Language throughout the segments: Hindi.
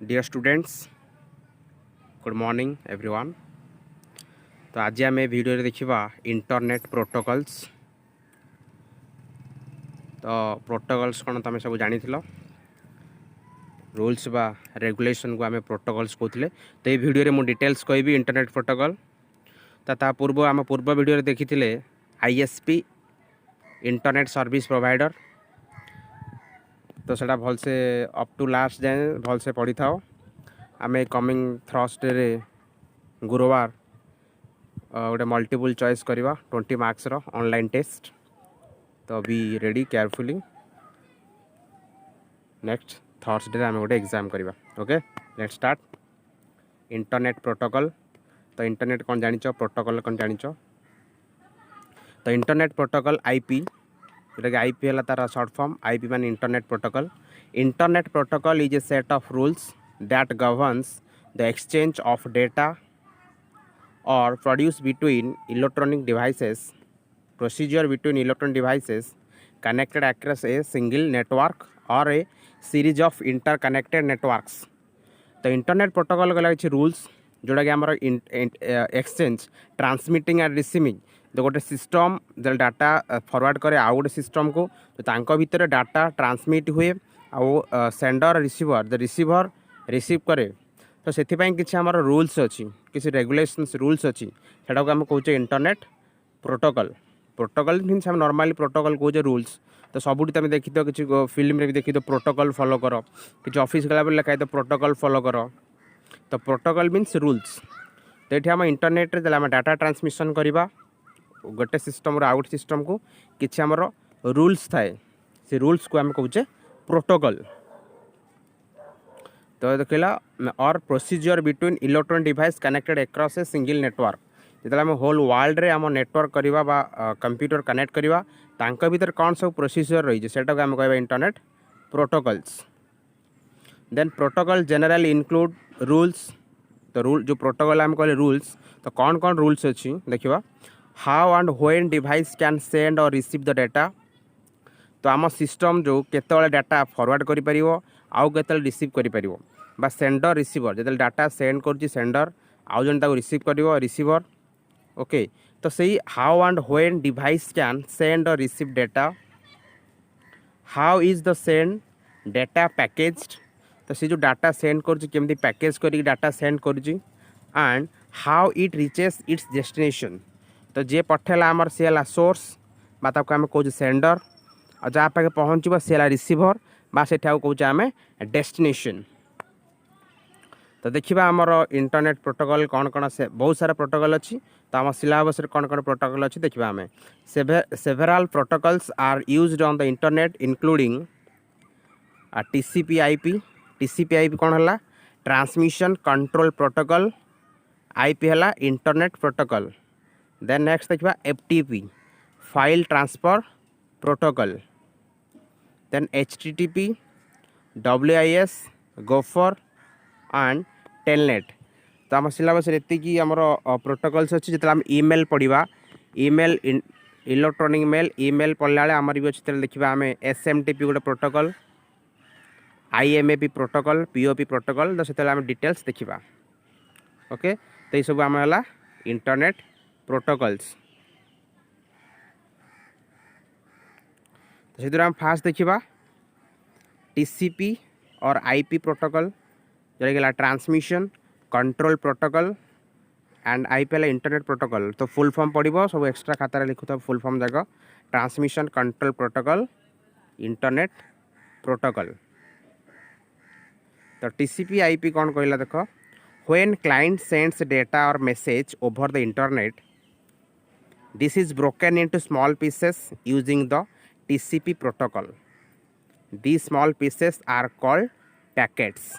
Dear students good morning everyone. तो आज आम वीडियो देखा इंटरनेट प्रोटोकॉल्स। तो प्रोटोकॉल्स कौन तुम सब जानी रूल्स बा रेगुलेशन को आम प्रोटोकॉल्स कहते। तो ये वीडियो मुझे डिटेल्स कहबी इंटरनेट प्रोटोकॉल। तो पूर्व आम पूर्व वीडियो देखी आईएसपी इंटरनेट सर्विस प्रोवाइडर। तो सेटा भलसे अप टू लास्ट जाए भलसे पढ़ी था। आम कमिंग थर्सडे गुरुवार गोटे मल्टीपल चॉइस करवा 20 मार्क्स रो ऑनलाइन टेस्ट। तो be ready carefully next Thursday आम गोटे एग्जाम करवा। Okay let's start internet protocol. तो इंटरनेट कौन जानिच प्रोटोकॉल कौन जानिच। तो इंटरनेट प्रोटोकॉल आईपी जोटा कि आईपी है तार शॉर्ट फॉर्म। आईपी मान internet protocol. Internet protocol is a set of rules that governs the exchange of data or produced between electronic devices. Procedure between electronic devices connected across a single network or a series of interconnected networks. तो इंटरनेट प्रोटोकॉल गला किसी रूल्स जोटा कि आमर एक्सचेंज ट्रांसमिटिंग एंड रिसीविंग जो गोटे सिस्टम जो डाटा फॉरवर्ड करे आउ गोटे सिस्टम को तो भितर डाटा ट्रांसमिट हुए आउ sender receiver the receiver receive करे। तो से किसी आमर रूल्स अच्छी किसी रेगुलेशंस रूल्स अच्छी सेटा को आम कहे इंटरनेट प्रोटोकॉल। प्रोटोकॉल मीन्स आम नॉर्मली प्रोटोकॉल कहे रूल्स। तो सबुठ तुम देखी तो किसी फिल्म भी देखी तो प्रोटोकॉल फॉलो कर कि ऑफिस गला बेले लिखाई तो प्रोटोकॉल फॉलो कर। तो प्रोटोकॉल मीन्स रूल्स। तो ये आम इंटरनेट रे आम डाटा ट्रांसमिशन करवा गोटे सिस्टम आउ गोटे सिस्टम को किसी आमर रूल्स थाए से रूल्स को आम कहे प्रोटोकॉल। तो देखला और procedure between electronic device connected across a single network. जो आम होल वर्ल्ड रे आम नेटवर्क करवा बा कंप्यूटर कनेक्ट करवा तांका भीतर कौन सब प्रोसीजर रही है आम कहवा internet protocols. Then protocol generally include rules. तो रूल जो प्रोटोकॉल आम कहले रूल्स तो कौन कौन रूल्स अच्छी देखा। How and when device can send और रिसीव द डाटा। तो आम सिस्टम जो केतले डाटा फॉरवर्ड करि परिवो आउ केतले रिसीव करि परिवो बा सेंडर रिसीवर जो डाटा सेंड कर सेंडर आउ जन ताको रिसीव करिवो रिसीवर। ओके तो सही how and when device can send और receive data. How is the send data packaged. तो सी जो डाटा सेंड करमती पैकेज कर डाटा सेंड कर and how it reaches its destination. तो जे पठेला आमर सी है सोर्स बा ताको आम कहूँ सेंडर और जहाँ पाखे पहुँचब सी है रिसीवर बा से कहे आम डेस्टिनेशन। तो देखा आमर इंटरनेट प्रोटोकॉल कौन कौन से बहुत सारा प्रोटोकॉल अच्छी। तो आम सिलेबस कौन कौन प्रोटोकॉल अच्छी देखा आम several protocols are used on the internet including TCP IP. TCP IP कौन है ट्रांसमिशन कंट्रोल प्रोटोकॉल। आईपी है इंटरनेट प्रोटोकॉल। देन नेक्स्ट देखा FTP file transfer protocol. Then HTTP WAIS gopher and telnet. तो आम सिलेबस एति आमर प्रोटोकॉल्स अच्छी जो आम ईमेल पढ़ा ईमेल इलेक्ट्रॉनिक मेल ईमेल पढ़ला बेले आमर भी अच्छे देखा आम एसएमटीपी गोटे protocol IMAP protocol POP protocol. तो से आम डिटेल्स देखा। ओके तो ये सब आम है इंटरनेट प्रोटोकॉल्स। तो से आम फास्ट देखा टीसीपी और आईपी प्रोटोकॉल जोटा transmission control protocol and IP है इंटरनेट प्रोटोकॉल। तो फुल फॉर्म पढ़ो सब एक्सट्रा खाता लिखुता फुल फॉर्म जाक transmission control protocol internet protocol. तो टीसीपी आईपी कौन कहला देख व्हेन क्लाइंट सेंड्स डेटा और message over the internet this is broken into small pieces using the TCP protocol. The small pieces are called packets.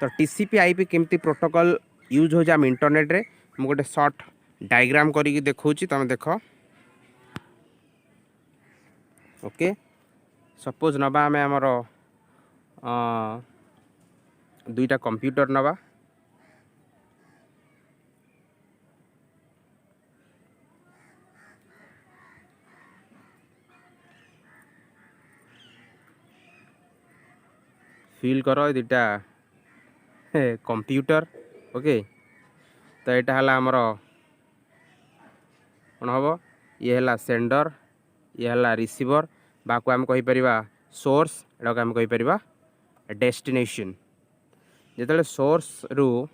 तो टीसीपी आईपी केमती प्रोटोकॉल यूज हो जाम इंटरनेट रे मु गोटे शॉर्ट डायग्राम करी देखौची तुम देख। ओके सपोज नबा आम आमर दुईटा कंप्यूटर नबा फील कर दुईटा कंप्यूटर ओके तो यहाँ है आमर कौन हम ये है सेंडर ये है रिसीवर बाको आम कहीपर सोर्स एटा आम कहीपर डेस्टिनेशन जिते सोर्स रु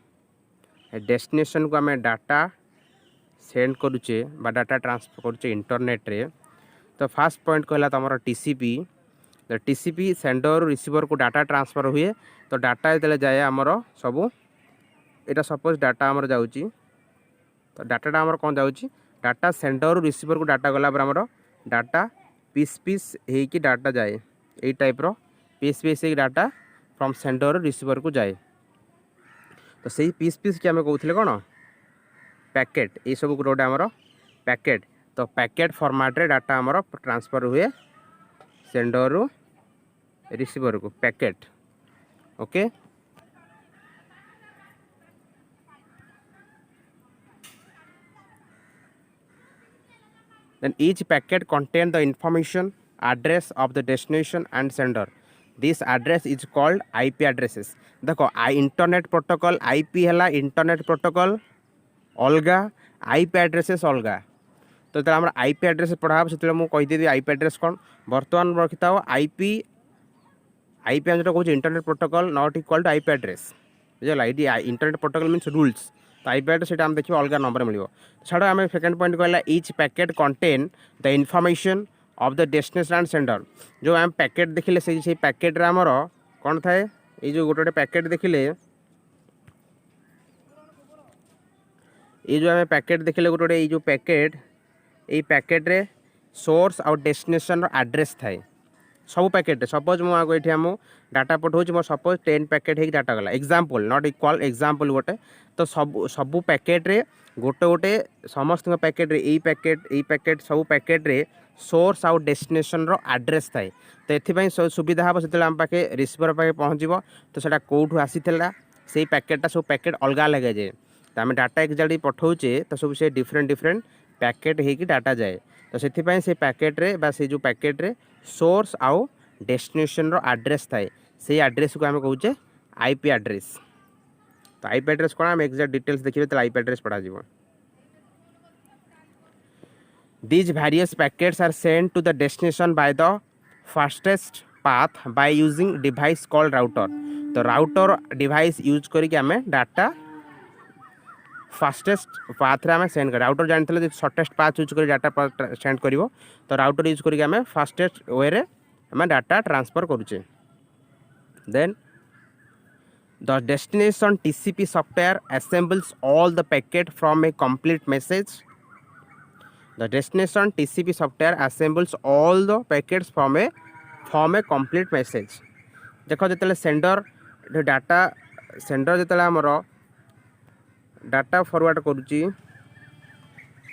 डेस्टिनेशन को आम डाटा सेंड करुचे बा डाटा ट्रांसफर करुचे इंटरनेट रे तो फास्ट पॉइंट कहला तुम टीसीपी तो टीसीपी सेंडर रिसीवर को डाटा ट्रांसफर हुए तो डाटा जो जाए आमर सबू यहाँ सपोज डाटा आमर जाऊँगी तो डाटाटा आमर कौन जाऊँगी डाटा सेंडर रिसीवर को डाटा गला आमर डाटा पीस पीस होगी डाटा जाए यही टाइप रो piece piece data from sender receiver को जाए तो सही पीस पीस कि आम कहते कौन पैकेट ये सब गोटे आमर पैकेट तो पैकेट फॉर्मेट रे डाटा आमर ट्रांसफर हुए सेंडर रु रिसीवर को packet okay then each packet contain the information address of the destination and sender this address is called IP addresses देखो इंटरनेट प्रोटोकॉल IP है इंटरनेट प्रोटोकॉल अलगा IP addresses अलगा तो तेल आम IP address पढ़ा से मुझे कहीदेवी IP address कौन बर्तमान रखी था IP हम जो कहे internet protocol not equal to IP address बुझल ये इंटरनेट प्रोटोकॉल मीन्स रूल्स तो IP address से देखिए अलग नंबर मिल छाड़ आम सेकेंड पॉइंट कहला etch packet contain the information of the destination and sender जो आम पैकेट देखिले से पैकेट रे आमर कौन थाए ये जो गोटे पैकेट देखिले ये जो आम पैकेट देखिले गोटे जो पैकेट ये पैकेट रे सोर्स और डेस्टिनेशन एड्रेस थाए सब पैकेट सपोज मुझे आम डाटा पठाऊँ मोर सपोज 10 पैकेट हो डाटा गला एग्जांपल नॉट इक्वल एग्जांपल गोटे तो सब पैकेट रे गोटे गोटे समस्त पैकेट रे यही पैकेट सब पैकेट रे सोर्स आउ डेस्टिनेशन रो एड्रेस थाए तो ये सुविधा हम से आम पाखे रिसीवर पाखे पहुँचो तो सेटा कौटू आसी से पैकेटा सब पैकेट अलग लगे जाए तो आम डाटा एक्जाक्टली पठाऊे तो सब से डिफरेंट पैकेट होगी डाटा जाए तो से पैकेट रे बा से जो पैकेट रे सोर्स आउ डेस्टिनेशन रो एड्रेस थाए से एड्रेस को आम कहूचे IP एड्रेस तो IP एड्रेस कौन आम एक्जाक्ट डिटेल्स देखिए तो IP एड्रेस पढ़ा जीवो these various packets are sent to the destination by the fastest path by using device called router तो राउटर डिवाइस यूज करके आम डाटा फास्टेस्ट पाथ रे आम सेंड कर राउटर जानते शॉर्टेस्ट पाथ यूज कर डाटा सेंड कर तो राउटर यूज करके आम फास्टेस्ट वे रे आम डाटा ट्रांसफर करुचे then the destination TCP software assembles all the packet from a complete message the destination TCP software assembles all the packets from a complete message देखो जो सेंडर डाटा सेंडर जो आमर डाटा फॉरवर्ड करुच्ची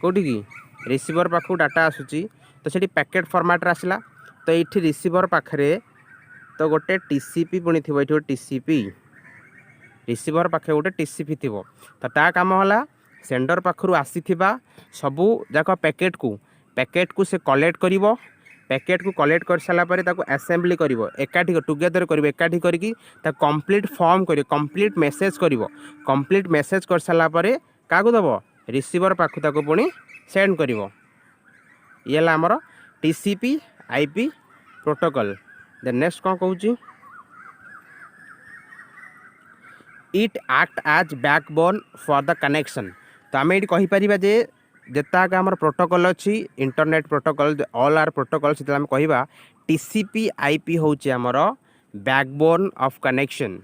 कौटी की रिसीवर पाखु डाटा आसूची तो सेठी पैकेट फॉर्मेट रे आसला तो ये रिसीवर पाखरे तो गोटे TCP पुणी थी ये TCP रिसीवर पाखे गोटे TCP थी तो ता काम होला सेंडर पाखु आसी सबू जाक पैकेट को से कलेक्ट करिवो पैकेट को कलेक्ट कर सारा पर असेंबली करिवो एकाठी टुगेदर करिवो एकाठी करके कंप्लीट फॉर्म करिवो कंप्लीट मेसेज करिवो कंप्लीट मेसेज कर सारा पर क्या दब रिसीवर पाखु ताको पुणी सेंड करिवो ये ला हमर TCP IP protocol then next कौन कहूँ it act as backbone for the connection तो आम ये कहीपर जे जिताक आम प्रोटोकॉल अच्छी internet protocol all are protocol से आम कह TCP IP हूँ आमर बैकबोन ऑफ कनेक्शन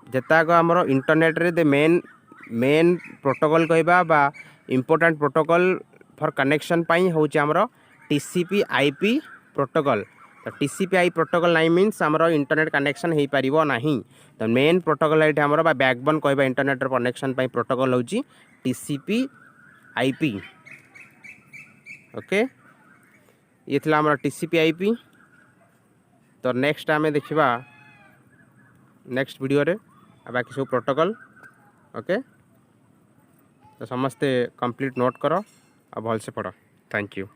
जिताक आम इंटरनेट रे दे मेन प्रोटोकॉल कहवा बा इम्पोर्टेंट प्रोटोकॉल फॉर कनेक्शन हूँ आमर TCP IP प्रोटोकॉल तो TCP IP प्रोटोकॉल नहीं मीन्स आमर इंटरनेट कनेक्शन हो पार ना तो मेन प्रोटोकॉल ये आमर बैकबोन कहवा इंटरनेट कनेक्शन प्रोटोकॉल हूँ TCP IP ओके ये थी आमर TCP IP तो नेक्स्ट आम देखा नेक्स्ट वीडियो रे बाकी सब प्रोटोकॉल ओके तो समस्ते कंप्लीट नोट कर और भल से पढ़ थैंक यू।